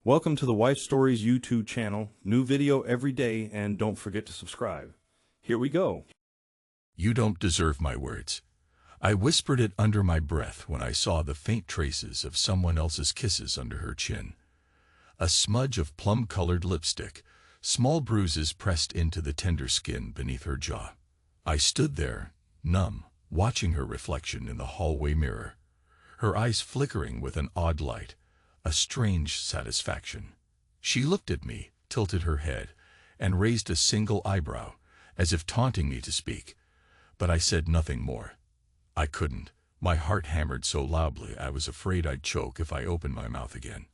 Welcome to the Wife Stories YouTube channel. New video every day, and don't forget to subscribe. Here we go. You don't deserve my words. I whispered it under my breath when I saw the faint traces of someone else's kisses under her chin. A smudge of plum-colored lipstick, small bruises pressed into the tender skin beneath her jaw. I stood there, numb, watching her reflection in the hallway mirror, her eyes flickering with an odd light, a strange satisfaction. She looked at me, tilted her head, and raised a single eyebrow, as if taunting me to speak. But I said nothing more. I couldn't. My heart hammered so loudly I was afraid I'd choke if I opened my mouth again.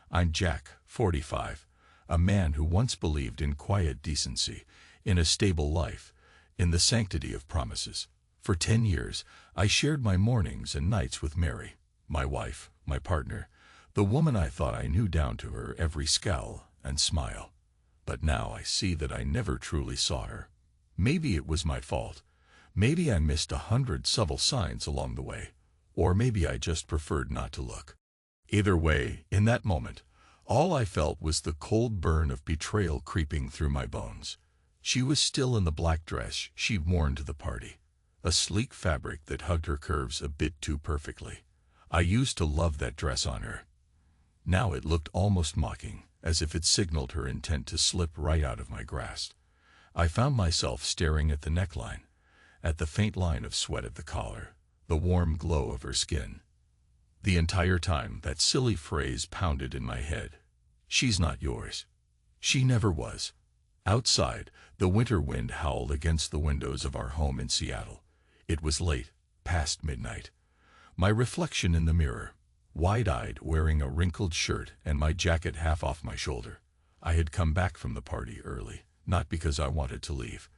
I'm Jack, 45, a man who once believed in quiet decency, in a stable life, in the sanctity of promises. For 10 years, I shared my mornings and nights with Mary, my wife, my partner, the woman I thought I knew down to her every scowl and smile. But now I see that I never truly saw her. Maybe it was my fault. Maybe I missed 100 subtle signs along the way. Or maybe I just preferred not to look. Either way, in that moment, all I felt was the cold burn of betrayal creeping through my bones. She was still in the black dress she'd worn to the party, a sleek fabric that hugged her curves a bit too perfectly. I used to love that dress on her. Now it looked almost mocking, as if it signaled her intent to slip right out of my grasp. I found myself staring at the neckline, at the faint line of sweat at the collar, the warm glow of her skin. The entire time that silly phrase pounded in my head. She's not yours. She never was. Outside, the winter wind howled against the windows of our home in Seattle. It was late, past midnight. My reflection in the mirror, wide-eyed, wearing a wrinkled shirt and my jacket half off my shoulder. I had come back from the party early, not because I wanted to leave.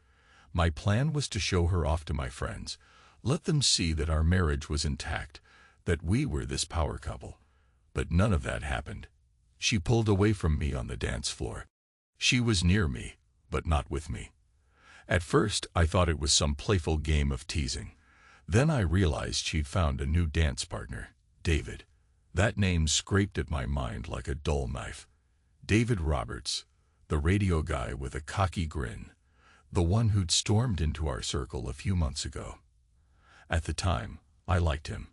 My plan was to show her off to my friends, let them see that our marriage was intact, that we were this power couple. But none of that happened. She pulled away from me on the dance floor. She was near me, but not with me. At first, I thought it was some playful game of teasing. Then I realized she'd found a new dance partner, David. That name scraped at my mind like a dull knife. David Roberts, the radio guy with a cocky grin, the one who'd stormed into our circle a few months ago. At the time, I liked him.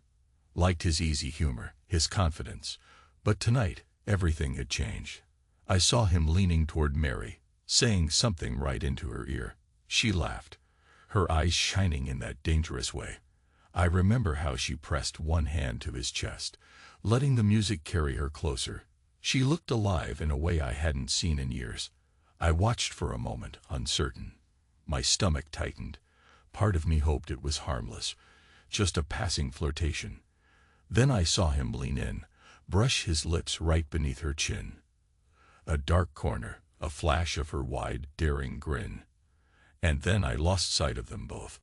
Liked his easy humor, his confidence. But tonight, everything had changed. I saw him leaning toward Mary, saying something right into her ear. She laughed, her eyes shining in that dangerous way. I remember how she pressed one hand to his chest, letting the music carry her closer. She looked alive in a way I hadn't seen in years. I watched for a moment, uncertain. My stomach tightened. Part of me hoped it was harmless, just a passing flirtation. Then I saw him lean in, brush his lips right beneath her chin. A dark corner, a flash of her wide, daring grin. And then I lost sight of them both.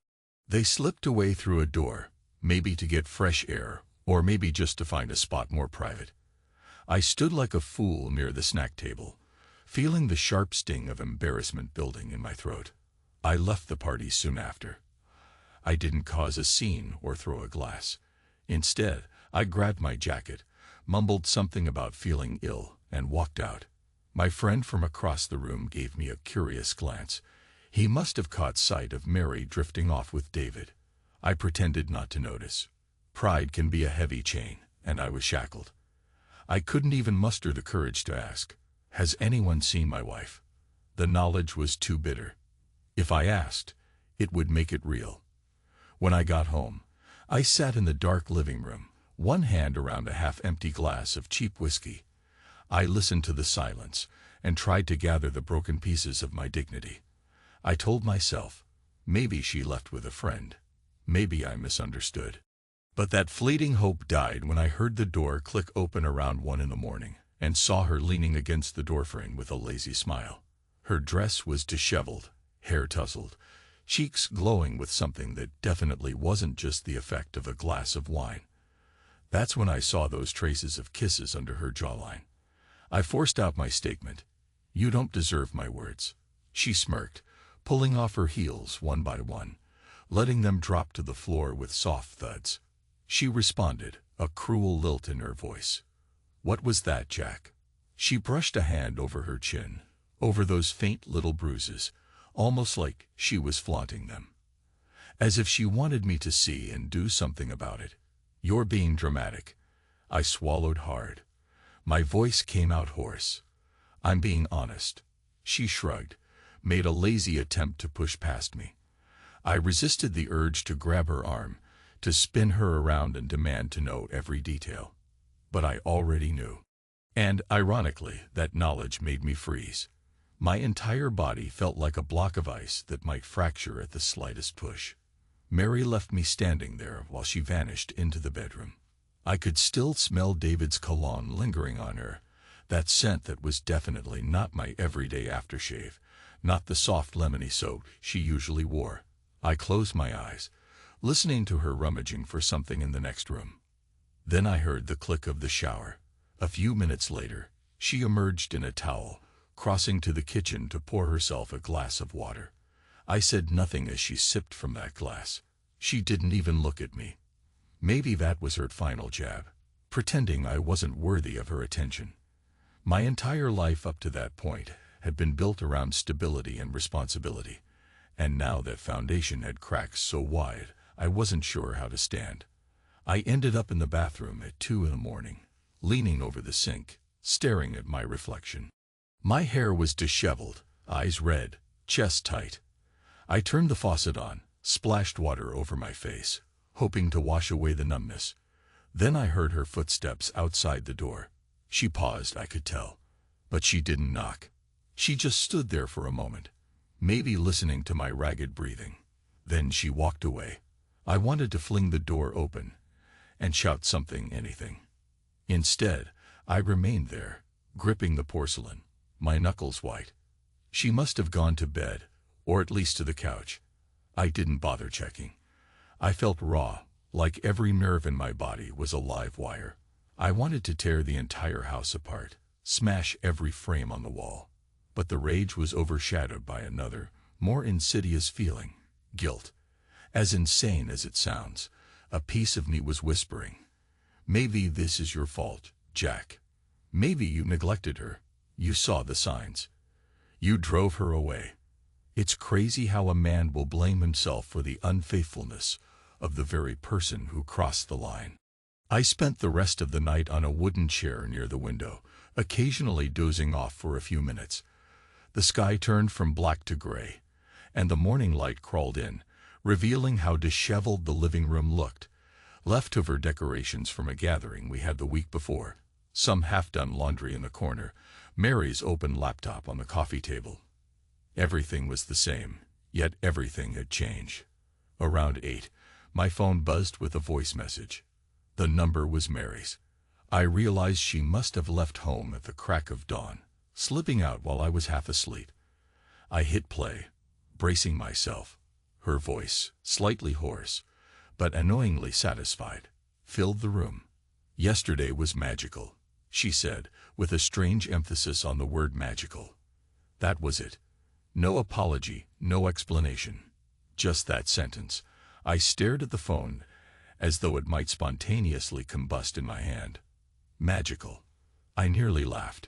They slipped away through a door, maybe to get fresh air, or maybe just to find a spot more private. I stood like a fool near the snack table, feeling the sharp sting of embarrassment building in my throat. I left the party soon after. I didn't cause a scene or throw a glass. Instead, I grabbed my jacket, mumbled something about feeling ill, and walked out. My friend from across the room gave me a curious glance. He must have caught sight of Mary drifting off with David. I pretended not to notice. Pride can be a heavy chain, and I was shackled. I couldn't even muster the courage to ask, "Has anyone seen my wife?" The knowledge was too bitter. If I asked, it would make it real. When I got home, I sat in the dark living room, one hand around a half-empty glass of cheap whiskey. I listened to the silence and tried to gather the broken pieces of my dignity. I told myself, maybe she left with a friend. Maybe I misunderstood. But that fleeting hope died when I heard the door click open around 1 a.m. and saw her leaning against the doorframe with a lazy smile. Her dress was disheveled, hair tousled, cheeks glowing with something that definitely wasn't just the effect of a glass of wine. That's when I saw those traces of kisses under her jawline. I forced out my statement. "You don't deserve my words." She smirked, pulling off her heels one by one, letting them drop to the floor with soft thuds. She responded, a cruel lilt in her voice. "What was that, Jack?" She brushed a hand over her chin, over those faint little bruises, almost like she was flaunting them. As if she wanted me to see and do something about it. "You're being dramatic." I swallowed hard. My voice came out hoarse. "I'm being honest." She shrugged, made a lazy attempt to push past me. I resisted the urge to grab her arm, to spin her around and demand to know every detail. But I already knew. And, ironically, that knowledge made me freeze. My entire body felt like a block of ice that might fracture at the slightest push. Mary left me standing there while she vanished into the bedroom. I could still smell David's cologne lingering on her, that scent that was definitely not my everyday aftershave, not the soft lemony soap she usually wore. I closed my eyes, listening to her rummaging for something in the next room. Then I heard the click of the shower. A few minutes later, she emerged in a towel, crossing to the kitchen to pour herself a glass of water. I said nothing as she sipped from that glass. She didn't even look at me. Maybe that was her final jab, pretending I wasn't worthy of her attention. My entire life up to that point had been built around stability and responsibility, and now that foundation had cracked so wide I wasn't sure how to stand. I ended up in the bathroom at 2 a.m, leaning over the sink, staring at my reflection. My hair was disheveled, eyes red, chest tight. I turned the faucet on, splashed water over my face, hoping to wash away the numbness. Then I heard her footsteps outside the door. She paused, I could tell. But she didn't knock. She just stood there for a moment, maybe listening to my ragged breathing. Then she walked away. I wanted to fling the door open and shout something, anything. Instead, I remained there, gripping the porcelain, my knuckles white. She must have gone to bed, or at least to the couch. I didn't bother checking. I felt raw, like every nerve in my body was a live wire. I wanted to tear the entire house apart, smash every frame on the wall. But the rage was overshadowed by another, more insidious feeling, guilt. As insane as it sounds, a piece of me was whispering, "Maybe this is your fault, Jack. Maybe you neglected her. You saw the signs. You drove her away." It's crazy how a man will blame himself for the unfaithfulness of the very person who crossed the line. I spent the rest of the night on a wooden chair near the window, occasionally dozing off for a few minutes. The sky turned from black to gray, and the morning light crawled in, revealing how disheveled the living room looked. Leftover decorations from a gathering we had the week before, some half-done laundry in the corner, Mary's open laptop on the coffee table. Everything was the same, yet everything had changed. Around 8, my phone buzzed with a voice message. The number was Mary's. I realized she must have left home at the crack of dawn, slipping out while I was half asleep. I hit play, bracing myself. Her voice, slightly hoarse, but annoyingly satisfied, filled the room. "Yesterday was magical," she said, with a strange emphasis on the word magical. That was it. No apology, no explanation. Just that sentence. I stared at the phone, as though it might spontaneously combust in my hand. Magical. I nearly laughed.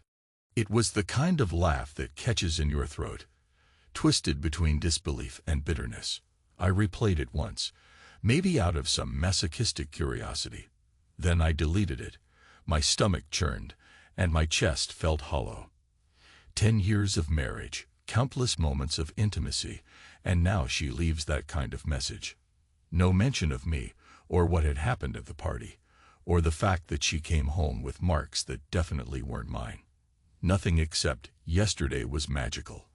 It was the kind of laugh that catches in your throat, twisted between disbelief and bitterness. I replayed it once, maybe out of some masochistic curiosity. Then I deleted it. My stomach churned, and my chest felt hollow. 10 years of marriage, countless moments of intimacy, and now she leaves that kind of message. No mention of me, or what had happened at the party, or the fact that she came home with marks that definitely weren't mine. Nothing except yesterday was magical.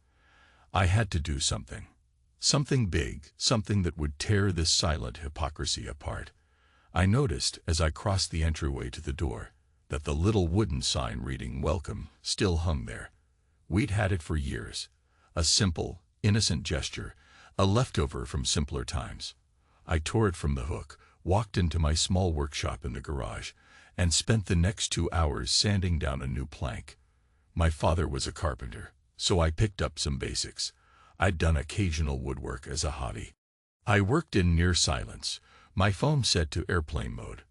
I had to do something. Something big, something that would tear this silent hypocrisy apart. I noticed, as I crossed the entryway to the door, that the little wooden sign reading "Welcome" still hung there. We'd had it for years. A simple, innocent gesture, a leftover from simpler times. I tore it from the hook, walked into my small workshop in the garage, and spent the next 2 hours sanding down a new plank. My father was a carpenter, so I picked up some basics. I'd done occasional woodwork as a hobby. I worked in near silence, my phone set to airplane mode.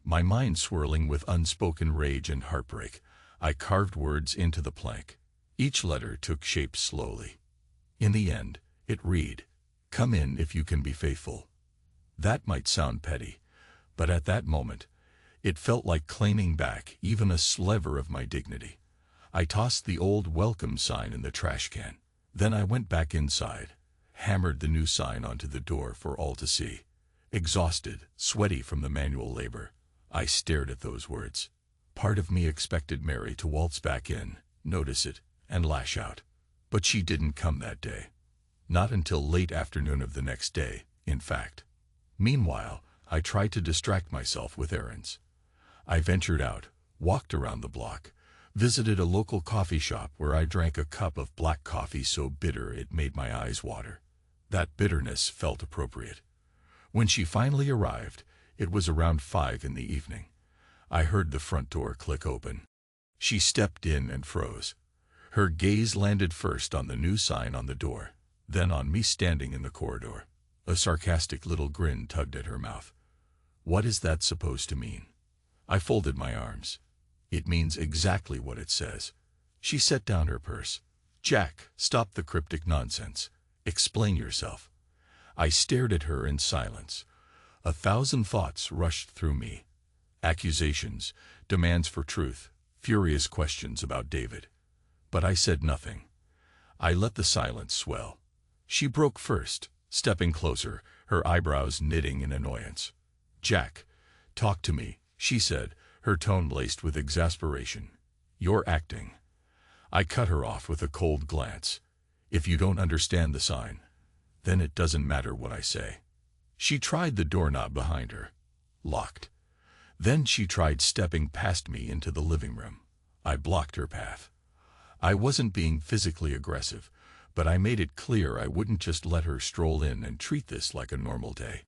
My mind swirling with unspoken rage and heartbreak, I carved words into the plank. Each letter took shape slowly. In the end, it read, "Come in if you can be faithful." That might sound petty, but at that moment, it felt like claiming back even a sliver of my dignity. I tossed the old welcome sign in the trash can. Then I went back inside, hammered the new sign onto the door for all to see. Exhausted, sweaty from the manual labor, I stared at those words. Part of me expected Mary to waltz back in, notice it, and lash out. But she didn't come that day. Not until late afternoon of the next day, in fact. Meanwhile, I tried to distract myself with errands. I ventured out, walked around the block, visited a local coffee shop where I drank a cup of black coffee so bitter it made my eyes water. That bitterness felt appropriate. When she finally arrived, it was around 5 in the evening. I heard the front door click open. She stepped in and froze. Her gaze landed first on the new sign on the door, then on me standing in the corridor. A sarcastic little grin tugged at her mouth. What is that supposed to mean? I folded my arms. It means exactly what it says. She set down her purse. Jack, stop the cryptic nonsense. Explain yourself. I stared at her in silence. 1,000 thoughts rushed through me. Accusations, demands for truth, furious questions about David. But I said nothing. I let the silence swell. She broke first, stepping closer, her eyebrows knitting in annoyance. Jack, talk to me, she said, her tone laced with exasperation. You're acting. I cut her off with a cold glance. If you don't understand the sign, then it doesn't matter what I say. She tried the doorknob behind her. Locked. Then she tried stepping past me into the living room. I blocked her path. I wasn't being physically aggressive, but I made it clear I wouldn't just let her stroll in and treat this like a normal day.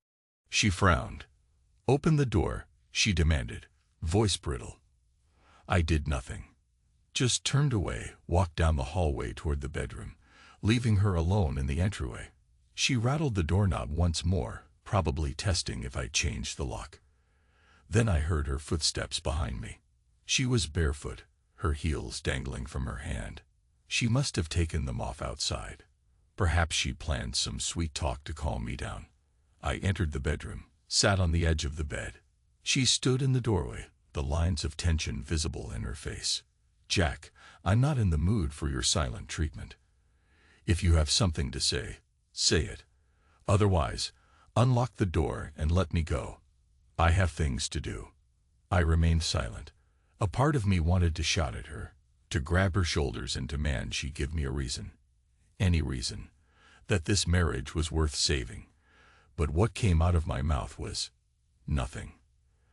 She frowned. Open the door, she demanded, voice brittle. I did nothing. Just turned away, walked down the hallway toward the bedroom, leaving her alone in the entryway. She rattled the doorknob once more, probably testing if I changed the lock. Then I heard her footsteps behind me. She was barefoot, her heels dangling from her hand. She must have taken them off outside. Perhaps she planned some sweet talk to calm me down. I entered the bedroom, sat on the edge of the bed. She stood in the doorway, the lines of tension visible in her face. Jack, I'm not in the mood for your silent treatment. If you have something to say, say it. Otherwise, unlock the door and let me go. I have things to do. I remained silent. A part of me wanted to shout at her, to grab her shoulders and demand she give me a reason. Any reason. That this marriage was worth saving. But what came out of my mouth was nothing.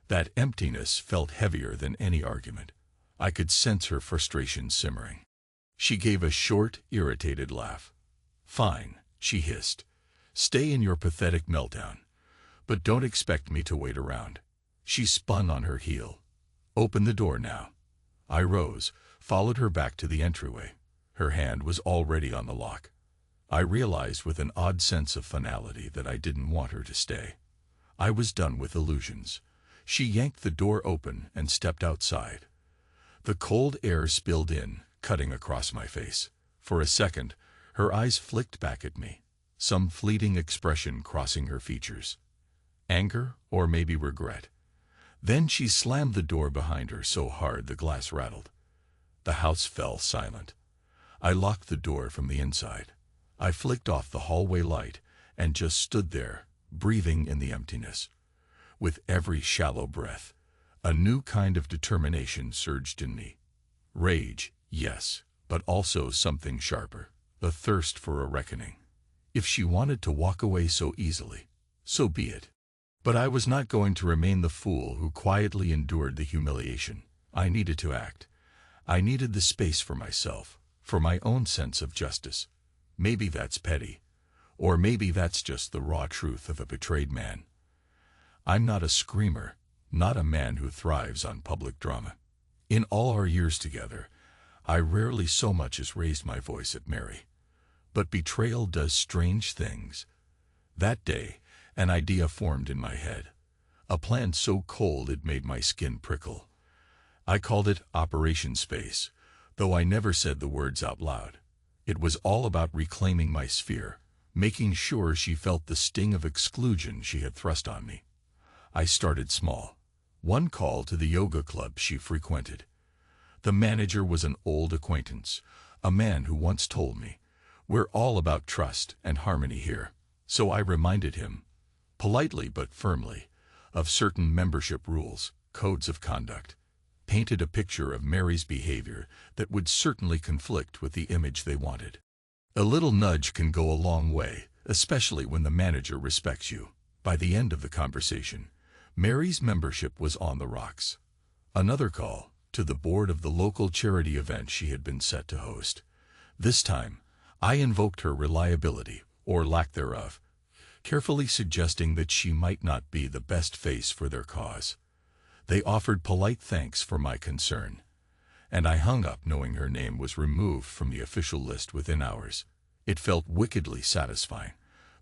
That emptiness felt heavier than any argument. I could sense her frustration simmering. She gave a short, irritated laugh. Fine, she hissed. Stay in your pathetic meltdown. But don't expect me to wait around. She spun on her heel. Open the door now. I rose, followed her back to the entryway. Her hand was already on the lock. I realized with an odd sense of finality that I didn't want her to stay. I was done with illusions. She yanked the door open and stepped outside. The cold air spilled in, cutting across my face. For a second, her eyes flicked back at me, some fleeting expression crossing her features. Anger or maybe regret. Then she slammed the door behind her so hard the glass rattled. The house fell silent. I locked the door from the inside. I flicked off the hallway light and just stood there, breathing in the emptiness. With every shallow breath, a new kind of determination surged in me. Rage, yes, but also something sharper, a thirst for a reckoning. If she wanted to walk away so easily, so be it. But I was not going to remain the fool who quietly endured the humiliation. I needed to act. I needed the space for myself, for my own sense of justice. Maybe that's petty, or maybe that's just the raw truth of a betrayed man. I'm not a screamer, not a man who thrives on public drama. In all our years together, I rarely so much as raised my voice at Mary. But betrayal does strange things. That day, an idea formed in my head, a plan so cold it made my skin prickle. I called it Operation Space, though I never said the words out loud. It was all about reclaiming my sphere, making sure she felt the sting of exclusion she had thrust on me. I started small. One call to the yoga club she frequented. The manager was an old acquaintance, a man who once told me, "We're all about trust and harmony here." So I reminded him, politely but firmly, of certain membership rules, codes of conduct, painted a picture of Mary's behavior that would certainly conflict with the image they wanted. A little nudge can go a long way, especially when the manager respects you. By the end of the conversation, Mary's membership was on the rocks. Another call to the board of the local charity event she had been set to host. This time, I invoked her reliability, or lack thereof, carefully suggesting that she might not be the best face for their cause. They offered polite thanks for my concern, and I hung up knowing her name was removed from the official list within hours. It felt wickedly satisfying,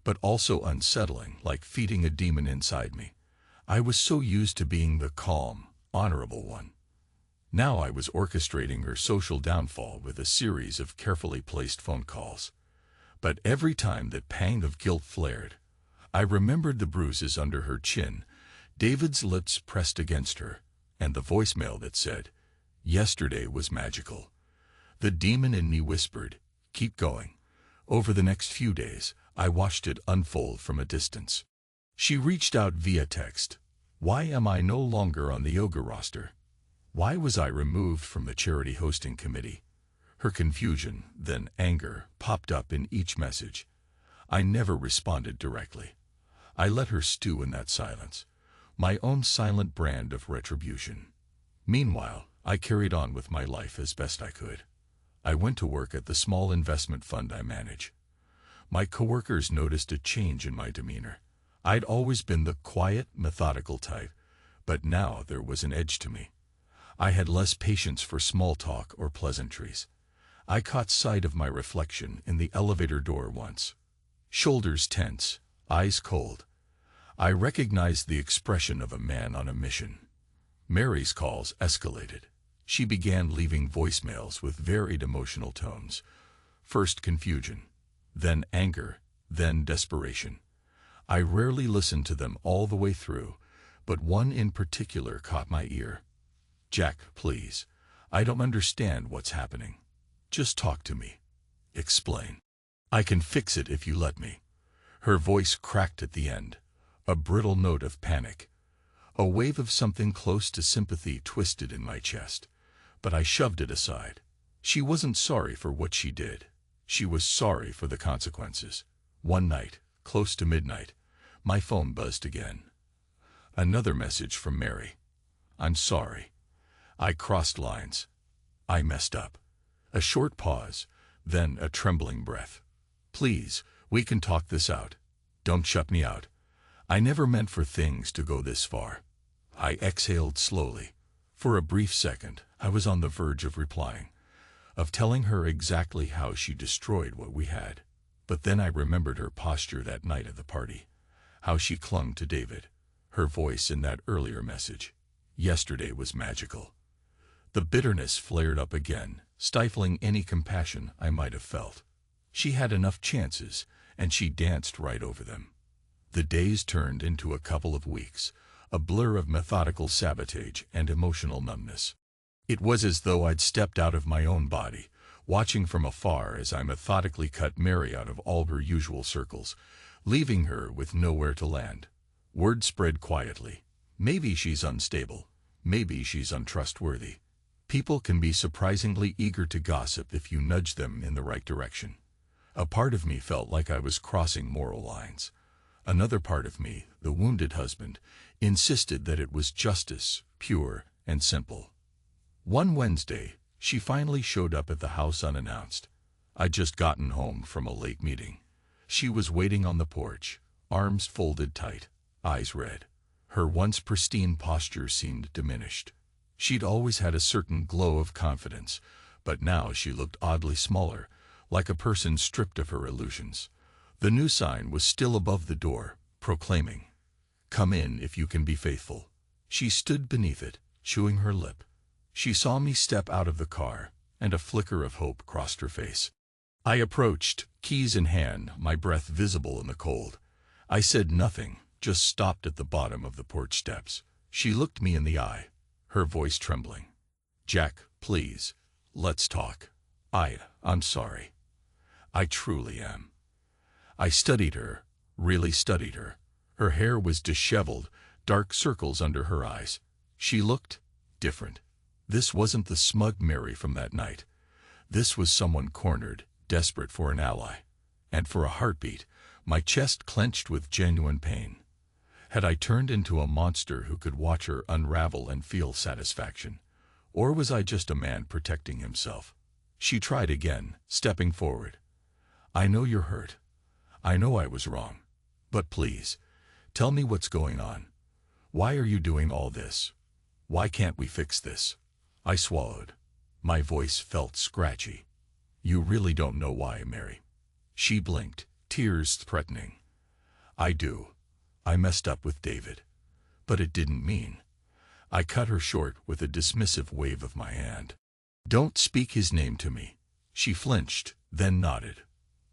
but also unsettling, like feeding a demon inside me. I was so used to being the calm, honorable one. Now I was orchestrating her social downfall with a series of carefully placed phone calls. But every time that pang of guilt flared, I remembered the bruises under her chin, David's lips pressed against her, and the voicemail that said, "Yesterday was magical." The demon in me whispered, "Keep going." Over the next few days, I watched it unfold from a distance. She reached out via text. Why am I no longer on the yoga roster? Why was I removed from the charity hosting committee? Her confusion, then anger, popped up in each message. I never responded directly. I let her stew in that silence, my own silent brand of retribution. Meanwhile, I carried on with my life as best I could. I went to work at the small investment fund I manage. My coworkers noticed a change in my demeanor. I'd always been the quiet, methodical type, but now there was an edge to me. I had less patience for small talk or pleasantries. I caught sight of my reflection in the elevator door once. Shoulders tense, eyes cold. I recognized the expression of a man on a mission. Mary's calls escalated. She began leaving voicemails with varied emotional tones. First confusion, then anger, then desperation. I rarely listened to them all the way through, but one in particular caught my ear. "Jack, please. I don't understand what's happening. Just talk to me. Explain. I can fix it if you let me." Her voice cracked at the end, a brittle note of panic. A wave of something close to sympathy twisted in my chest, but I shoved it aside. She wasn't sorry for what she did. She was sorry for the consequences. One night, close to midnight, my phone buzzed again. Another message from Mary. "I'm sorry. I crossed lines. I messed up." A short pause, then a trembling breath. "Please, we can talk this out. Don't shut me out. I never meant for things to go this far." I exhaled slowly. For a brief second, I was on the verge of replying, of telling her exactly how she destroyed what we had. But then I remembered her posture that night at the party, how she clung to David, her voice in that earlier message. Yesterday was magical. The bitterness flared up again, stifling any compassion I might have felt. She had enough chances, and she danced right over them. The days turned into a couple of weeks, a blur of methodical sabotage and emotional numbness. It was as though I'd stepped out of my own body, watching from afar as I methodically cut Mary out of all her usual circles, leaving her with nowhere to land. Word spread quietly. Maybe she's unstable. Maybe she's untrustworthy. People can be surprisingly eager to gossip if you nudge them in the right direction. A part of me felt like I was crossing moral lines. Another part of me, the wounded husband, insisted that it was justice, pure and simple. One Wednesday, she finally showed up at the house unannounced. I'd just gotten home from a late meeting. She was waiting on the porch, arms folded tight, eyes red. Her once pristine posture seemed diminished. She'd always had a certain glow of confidence, but now she looked oddly smaller, like a person stripped of her illusions. The new sign was still above the door, proclaiming, "Come in if you can be faithful." She stood beneath it, chewing her lip. She saw me step out of the car, and a flicker of hope crossed her face. I approached, keys in hand, my breath visible in the cold. I said nothing, just stopped at the bottom of the porch steps. She looked me in the eye, her voice trembling. "Jack, please, let's talk. I'm sorry. I truly am." I studied her, really studied her. Her hair was disheveled, dark circles under her eyes. She looked different. This wasn't the smug Mary from that night. This was someone cornered, desperate for an ally. And for a heartbeat, my chest clenched with genuine pain. Had I turned into a monster who could watch her unravel and feel satisfaction? Or was I just a man protecting himself? She tried again, stepping forward. "I know you're hurt. I know I was wrong. But please, tell me what's going on. Why are you doing all this? Why can't we fix this?" I swallowed. My voice felt scratchy. "You really don't know why, Mary." She blinked, tears threatening. "I do. I messed up with David. But it didn't mean." I cut her short with a dismissive wave of my hand. "Don't speak his name to me." She flinched, then nodded.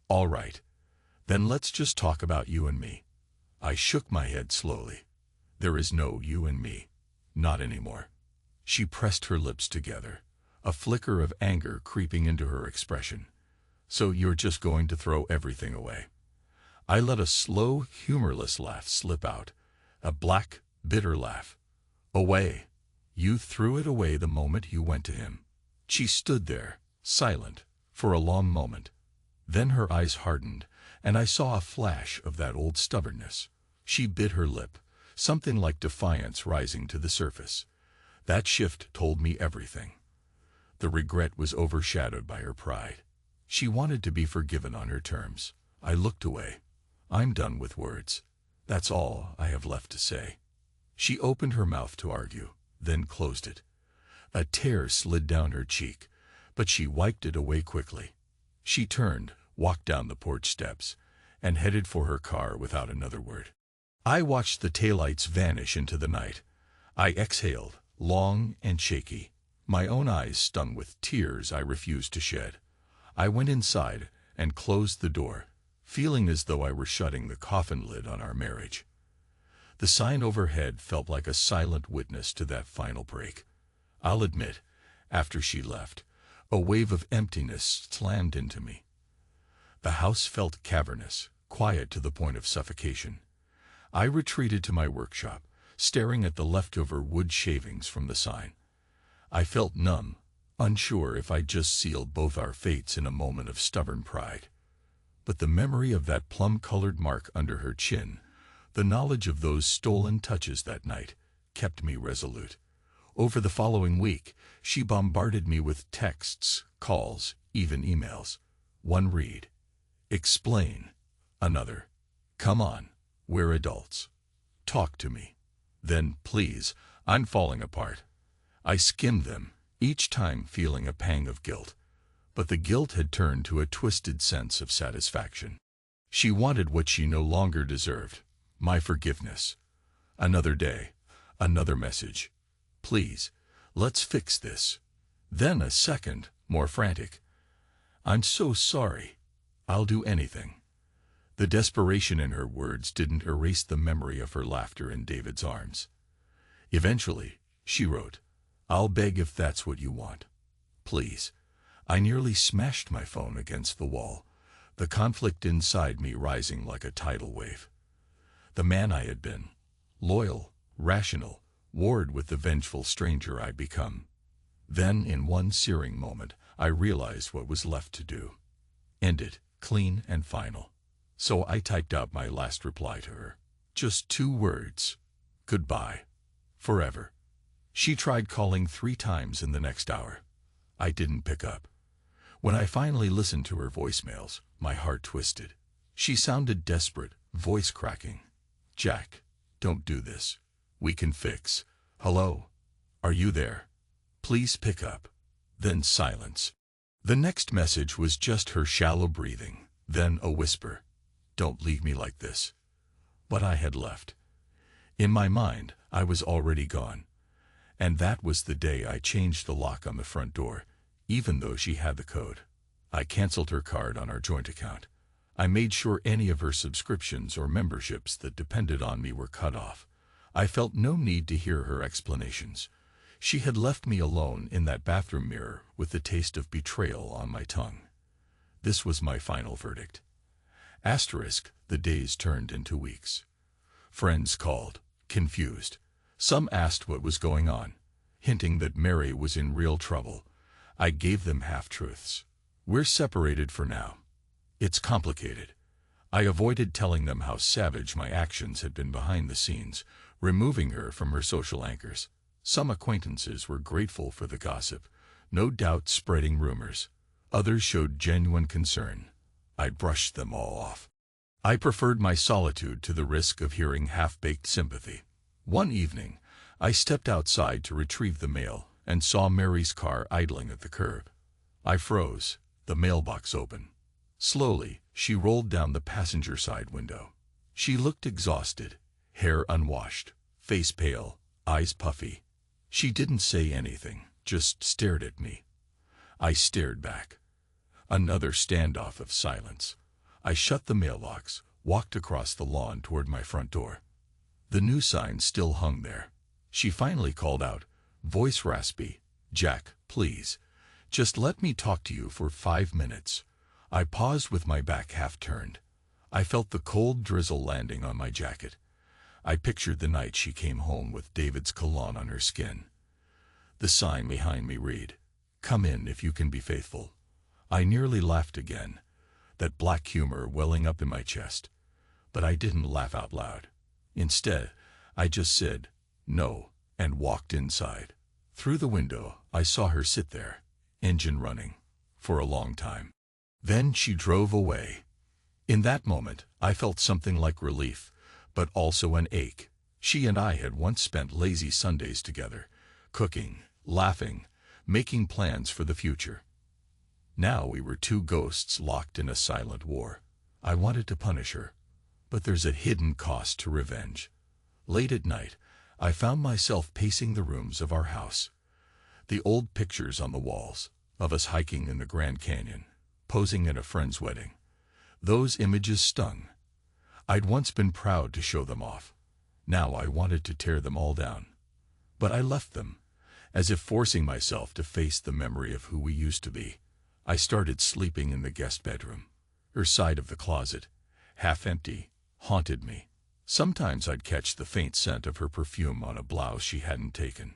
"All right. Then let's just talk about you and me." I shook my head slowly. "There is no you and me. Not anymore." She pressed her lips together, a flicker of anger creeping into her expression. "So you're just going to throw everything away?" I let a slow, humorless laugh slip out, a black, bitter laugh. "Away? You threw it away the moment you went to him." She stood there, silent, for a long moment. Then her eyes hardened, and I saw a flash of that old stubbornness. She bit her lip, something like defiance rising to the surface. That shift told me everything. The regret was overshadowed by her pride. She wanted to be forgiven on her terms. I looked away. "I'm done with words. That's all I have left to say." She opened her mouth to argue, then closed it. A tear slid down her cheek, but she wiped it away quickly. She turned, walked down the porch steps, and headed for her car without another word. I watched the taillights vanish into the night. I exhaled, long and shaky, my own eyes stung with tears I refused to shed. I went inside and closed the door, feeling as though I were shutting the coffin lid on our marriage. The sign overhead felt like a silent witness to that final break. I'll admit, after she left, a wave of emptiness slammed into me. The house felt cavernous, quiet to the point of suffocation. I retreated to my workshop, staring at the leftover wood shavings from the sign. I felt numb, unsure if I'd just sealed both our fates in a moment of stubborn pride. But the memory of that plum-colored mark under her chin, the knowledge of those stolen touches that night, kept me resolute. Over the following week, she bombarded me with texts, calls, even emails. One read, "Explain." Another, "Come on, we're adults. Talk to me." Then, "Please, I'm falling apart." I skimmed them, each time feeling a pang of guilt. But the guilt had turned to a twisted sense of satisfaction. She wanted what she no longer deserved, my forgiveness. Another day, another message. "Please, let's fix this." Then a second, more frantic. "I'm so sorry. I'll do anything." The desperation in her words didn't erase the memory of her laughter in David's arms. Eventually, she wrote, "I'll beg if that's what you want. Please." I nearly smashed my phone against the wall, the conflict inside me rising like a tidal wave. The man I had been, loyal, rational, warred with the vengeful stranger I'd become. Then, in one searing moment, I realized what was left to do. End it, clean and final. So I typed out my last reply to her. Just 2 words. Goodbye. Forever. She tried calling 3 times in the next hour. I didn't pick up. When I finally listened to her voicemails, my heart twisted. She sounded desperate, voice cracking. "Jack, don't do this. We can fix. Hello? Are you there? Please pick up." Then silence. The next message was just her shallow breathing, then a whisper. "Don't leave me like this." But I had left. In my mind, I was already gone. And that was the day I changed the lock on the front door, even though she had the code. I canceled her card on our joint account. I made sure any of her subscriptions or memberships that depended on me were cut off. I felt no need to hear her explanations. She had left me alone in that bathroom mirror with the taste of betrayal on my tongue. This was my final verdict. Asterisk, the days turned into weeks. Friends called, confused. Some asked what was going on, hinting that Mary was in real trouble. I gave them half-truths. We're separated for now. It's complicated. I avoided telling them how savage my actions had been behind the scenes, removing her from her social anchors. Some acquaintances were grateful for the gossip, no doubt spreading rumors. Others showed genuine concern. I brushed them all off. I preferred my solitude to the risk of hearing half-baked sympathy. One evening, I stepped outside to retrieve the mail and saw Mary's car idling at the curb. I froze, the mailbox open. Slowly, she rolled down the passenger side window. She looked exhausted, hair unwashed, face pale, eyes puffy. She didn't say anything, just stared at me. I stared back. Another standoff of silence. I shut the mailbox, walked across the lawn toward my front door. The new sign still hung there. She finally called out, voice raspy, "Jack, please, just let me talk to you for 5 minutes." I paused with my back half turned. I felt the cold drizzle landing on my jacket. I pictured the night she came home with David's cologne on her skin. The sign behind me read, "Come in if you can be faithful." I nearly laughed again, that black humor welling up in my chest. But I didn't laugh out loud. Instead, I just said, "No," and walked inside. Through the window, I saw her sit there, engine running, for a long time. Then she drove away. In that moment, I felt something like relief, but also an ache. She and I had once spent lazy Sundays together, cooking, laughing, making plans for the future. Now we were two ghosts locked in a silent war. I wanted to punish her, but there's a hidden cost to revenge. Late at night, I found myself pacing the rooms of our house. The old pictures on the walls, of us hiking in the Grand Canyon, posing at a friend's wedding. Those images stung. I'd once been proud to show them off. Now I wanted to tear them all down. But I left them, as if forcing myself to face the memory of who we used to be. I started sleeping in the guest bedroom. Her side of the closet, half empty, haunted me. Sometimes I'd catch the faint scent of her perfume on a blouse she hadn't taken.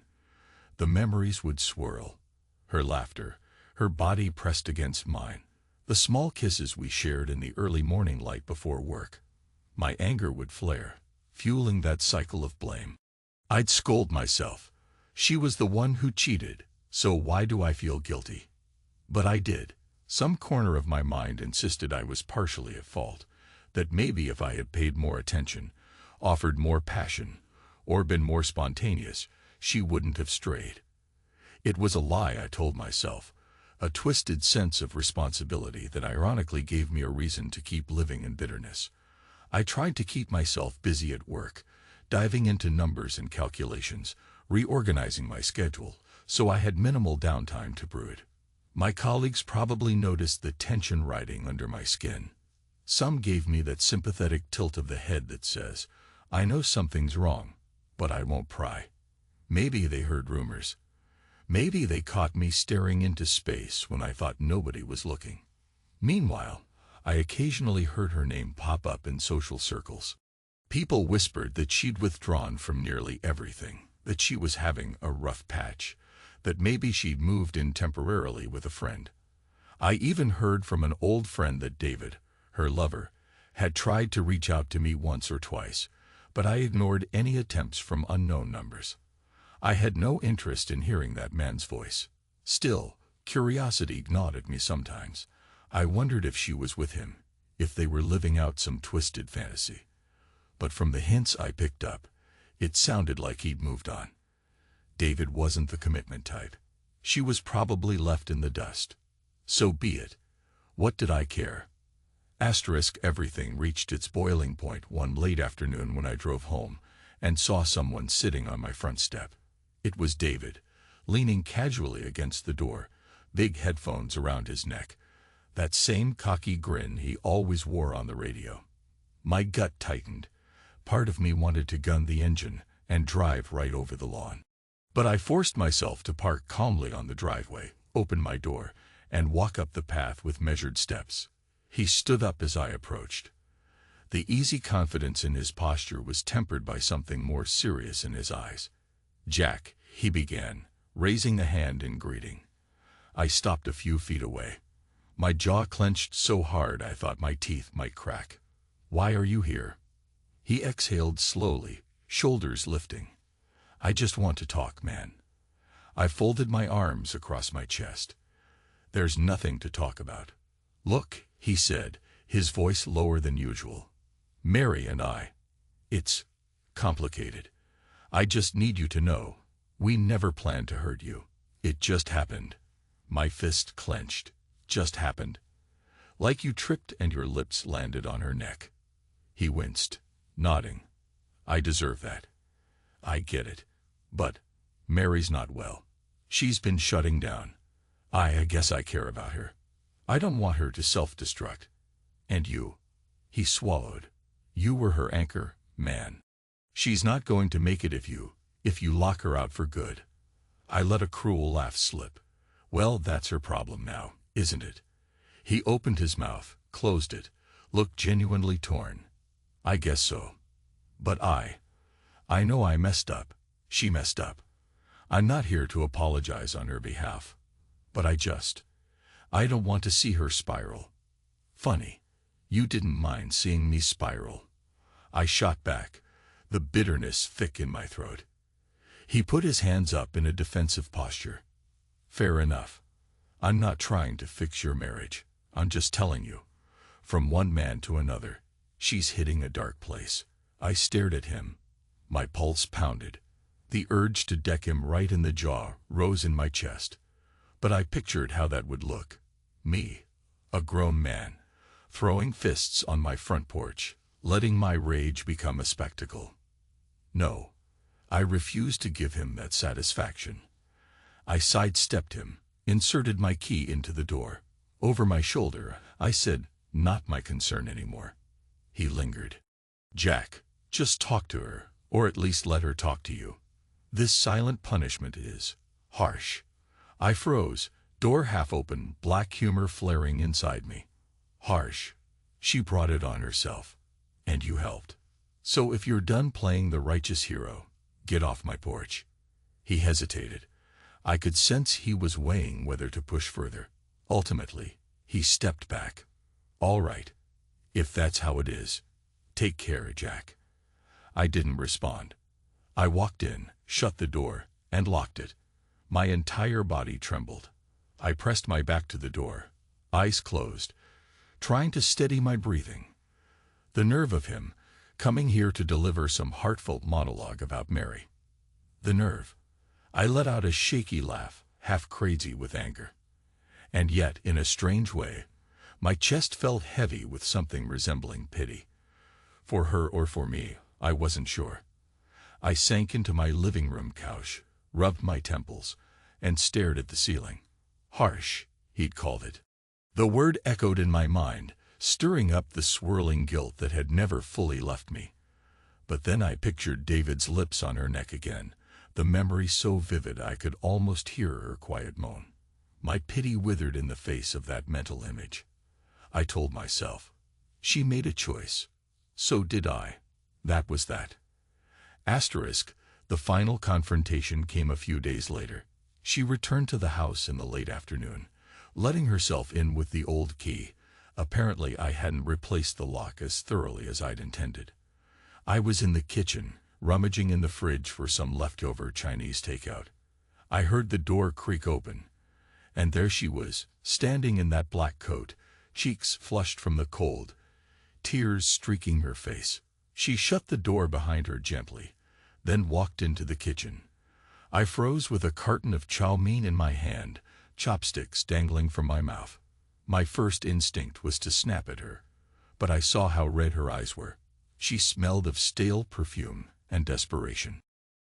The memories would swirl. Her laughter, her body pressed against mine. The small kisses we shared in the early morning light before work. My anger would flare, fueling that cycle of blame. I'd scold myself. She was the one who cheated, so why do I feel guilty? But I did. Some corner of my mind insisted I was partially at fault, that maybe if I had paid more attention, offered more passion, or been more spontaneous, she wouldn't have strayed. It was a lie I told myself, a twisted sense of responsibility that ironically gave me a reason to keep living in bitterness. I tried to keep myself busy at work, diving into numbers and calculations, reorganizing my schedule, so I had minimal downtime to brood. My colleagues probably noticed the tension riding under my skin. Some gave me that sympathetic tilt of the head that says, "I know something's wrong, but I won't pry." Maybe they heard rumors. Maybe they caught me staring into space when I thought nobody was looking. Meanwhile, I occasionally heard her name pop up in social circles. People whispered that she'd withdrawn from nearly everything, that she was having a rough patch, that maybe she'd moved in temporarily with a friend. I even heard from an old friend that David, her lover, had tried to reach out to me once or twice, but I ignored any attempts from unknown numbers. I had no interest in hearing that man's voice. Still, curiosity gnawed at me sometimes. I wondered if she was with him, if they were living out some twisted fantasy. But from the hints I picked up, it sounded like he'd moved on. David wasn't the commitment type. She was probably left in the dust. So be it. What did I care? Asterisk, everything reached its boiling point one late afternoon when I drove home and saw someone sitting on my front step. It was David, leaning casually against the door, big headphones around his neck, that same cocky grin he always wore on the radio. My gut tightened. Part of me wanted to gun the engine and drive right over the lawn. But I forced myself to park calmly on the driveway, open my door, and walk up the path with measured steps. He stood up as I approached. The easy confidence in his posture was tempered by something more serious in his eyes. "Jack," he began, raising a hand in greeting. I stopped a few feet away. My jaw clenched so hard I thought my teeth might crack. "Why are you here?" He exhaled slowly, shoulders lifting. "I just want to talk, man." I folded my arms across my chest. "There's nothing to talk about." "Look," he said, his voice lower than usual. "Mary and it's complicated. I just need you to know, we never planned to hurt you. It just happened." My fist clenched. "Just happened?" "Like you tripped and your lips landed on her neck." He winced, nodding. "I deserve that. I get it. But Mary's not well. She's been shutting down. I guess I care about her. I don't want her to self-destruct. And you." He swallowed. "You were her anchor, man. She's not going to make it if you lock her out for good." I let a cruel laugh slip. "Well, that's her problem now, isn't it?" He opened his mouth, closed it, looked genuinely torn. "I guess so. But I know I messed up. She messed up. I'm not here to apologize on her behalf. But I don't want to see her spiral." "Funny. You didn't mind seeing me spiral." I shot back, the bitterness thick in my throat. He put his hands up in a defensive posture. "Fair enough. I'm not trying to fix your marriage. I'm just telling you, from one man to another, she's hitting a dark place." I stared at him. My pulse pounded. The urge to deck him right in the jaw rose in my chest. But I pictured how that would look. Me, a grown man, throwing fists on my front porch, letting my rage become a spectacle. No, I refused to give him that satisfaction. I sidestepped him, inserted my key into the door. Over my shoulder, I said, "Not my concern anymore." He lingered. "Jack, just talk to her, or at least let her talk to you. This silent punishment is harsh." I froze, door half open, black humor flaring inside me. "Harsh. She brought it on herself. And you helped. So if you're done playing the righteous hero, get off my porch." He hesitated. I could sense he was weighing whether to push further. Ultimately, he stepped back. "All right. If that's how it is. Take care, Jack." I didn't respond. I walked in, shut the door, and locked it. My entire body trembled. I pressed my back to the door, eyes closed, trying to steady my breathing. The nerve of him, coming here to deliver some heartfelt monologue about Mary. The nerve. I let out a shaky laugh, half crazy with anger. And yet, in a strange way, my chest felt heavy with something resembling pity. For her or for me, I wasn't sure. I sank into my living room couch, rubbed my temples, and stared at the ceiling. Harsh, he'd called it. The word echoed in my mind, stirring up the swirling guilt that had never fully left me. But then I pictured David's lips on her neck again, the memory so vivid I could almost hear her quiet moan. My pity withered in the face of that mental image. I told myself, she made a choice. So did I. That was that. Asterisk, the final confrontation came a few days later. She returned to the house in the late afternoon, letting herself in with the old key. Apparently I hadn't replaced the lock as thoroughly as I'd intended. I was in the kitchen, rummaging in the fridge for some leftover Chinese takeout. I heard the door creak open, and there she was, standing in that black coat, cheeks flushed from the cold, tears streaking her face. She shut the door behind her gently, then walked into the kitchen. I froze with a carton of chow mein in my hand, chopsticks dangling from my mouth. My first instinct was to snap at her, but I saw how red her eyes were. She smelled of stale perfume and desperation.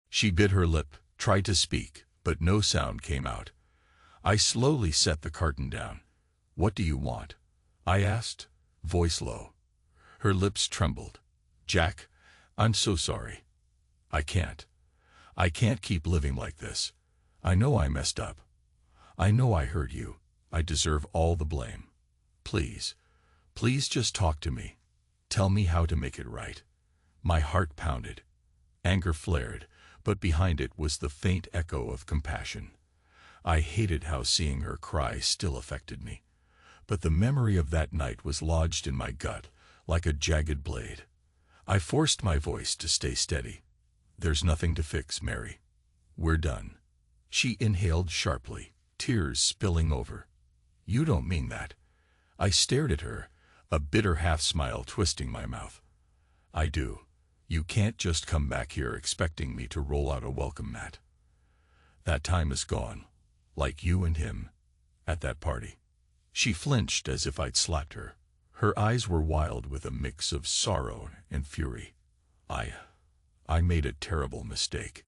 She bit her lip, tried to speak, but no sound came out. I slowly set the carton down. "What do you want?" I asked, voice low. Her lips trembled. "Jack, I'm so sorry. I can't. I can't keep living like this. I know I messed up. I know I hurt you. I deserve all the blame. Please, please just talk to me. Tell me how to make it right." My heart pounded. Anger flared, but behind it was the faint echo of compassion. I hated how seeing her cry still affected me. But the memory of that night was lodged in my gut, like a jagged blade. I forced my voice to stay steady. "There's nothing to fix, Mary. We're done." She inhaled sharply, tears spilling over. "You don't mean that." I stared at her, a bitter half-smile twisting my mouth. "I do. You can't just come back here expecting me to roll out a welcome mat. That time is gone, like you and him, at that party." She flinched as if I'd slapped her. Her eyes were wild with a mix of sorrow and fury. I made a terrible mistake.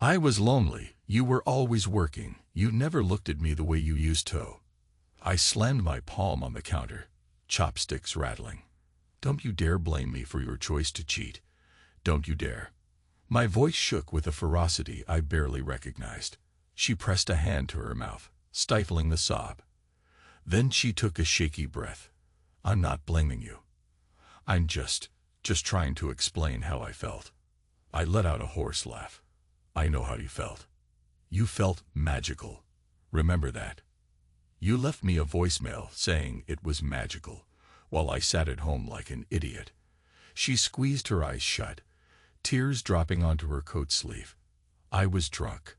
I was lonely. You were always working. You never looked at me the way you used to." I slammed my palm on the counter, chopsticks rattling. "Don't you dare blame me for your choice to cheat. Don't you dare." My voice shook with a ferocity I barely recognized. She pressed a hand to her mouth, stifling the sob. Then she took a shaky breath. "I'm not blaming you. I'm just trying to explain how I felt." I let out a hoarse laugh. "I know how you felt. You felt magical. Remember that? You left me a voicemail saying it was magical, while I sat at home like an idiot." She squeezed her eyes shut, tears dropping onto her coat sleeve. "I was drunk.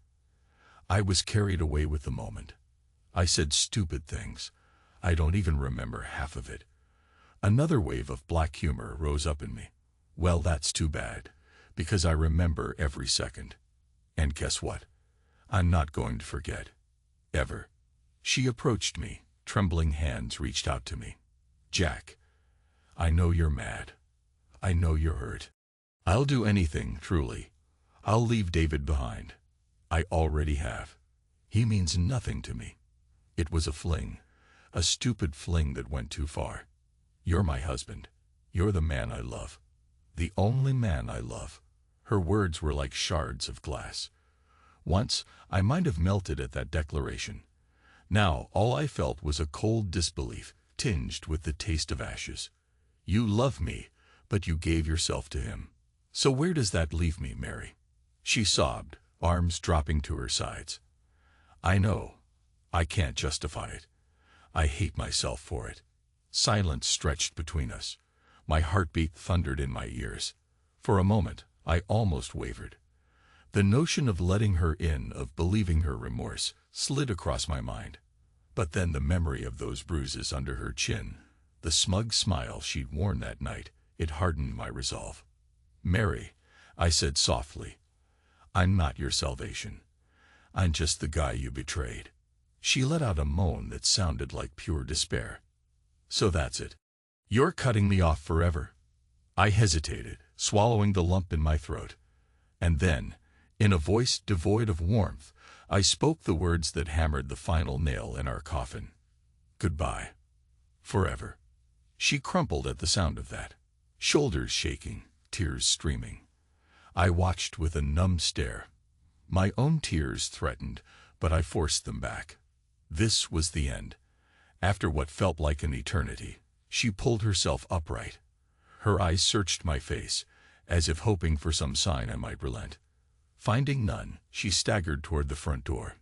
I was carried away with the moment. I said stupid things. I don't even remember half of it." Another wave of black humor rose up in me. "Well, that's too bad, because I remember every second. And guess what? I'm not going to forget. Ever." She approached me, trembling hands reached out to me. "Jack, I know you're mad. I know you're hurt. I'll do anything, truly. I'll leave David behind. I already have. He means nothing to me. It was a fling, a stupid fling that went too far. You're my husband. You're the man I love. The only man I love." Her words were like shards of glass. Once, I might have melted at that declaration. Now, all I felt was a cold disbelief, tinged with the taste of ashes. "You love me, but you gave yourself to him. So where does that leave me, Mary?" She sobbed, arms dropping to her sides. "I know. I can't justify it. I hate myself for it." Silence stretched between us. My heartbeat thundered in my ears. For a moment, I almost wavered. The notion of letting her in, of believing her remorse, slid across my mind. But then the memory of those bruises under her chin, the smug smile she'd worn that night, it hardened my resolve. "Mary," I said softly, "I'm not your salvation. I'm just the guy you betrayed." She let out a moan that sounded like pure despair. "So that's it. You're cutting me off forever?" I hesitated, swallowing the lump in my throat. And then, in a voice devoid of warmth, I spoke the words that hammered the final nail in our coffin. "Goodbye. Forever." She crumpled at the sound of that, shoulders shaking, tears streaming. I watched with a numb stare. My own tears threatened, but I forced them back. This was the end. After what felt like an eternity, she pulled herself upright. Her eyes searched my face, as if hoping for some sign I might relent. Finding none, she staggered toward the front door.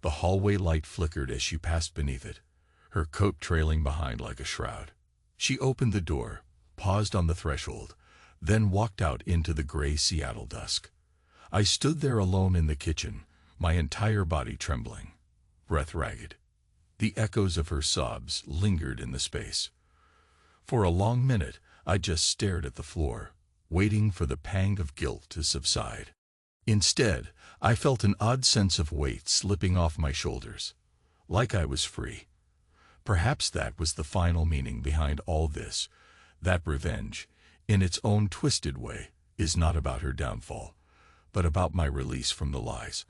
The hallway light flickered as she passed beneath it, her coat trailing behind like a shroud. She opened the door, paused on the threshold, then walked out into the gray Seattle dusk. I stood there alone in the kitchen, my entire body trembling, breath ragged. The echoes of her sobs lingered in the space. For a long minute, I just stared at the floor, waiting for the pang of guilt to subside. Instead, I felt an odd sense of weight slipping off my shoulders, like I was free. Perhaps that was the final meaning behind all this, that revenge, in its own twisted way, is not about her downfall, but about my release from the lies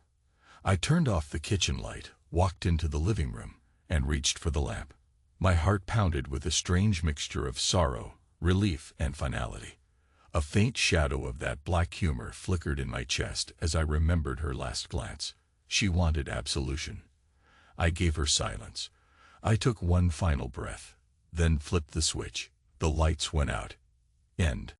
I turned off the kitchen light, walked into the living room, and reached for the lamp. My heart pounded with a strange mixture of sorrow, relief, and finality. A faint shadow of that black humor flickered in my chest as I remembered her last glance. She wanted absolution. I gave her silence. I took one final breath, then flipped the switch. The lights went out. End.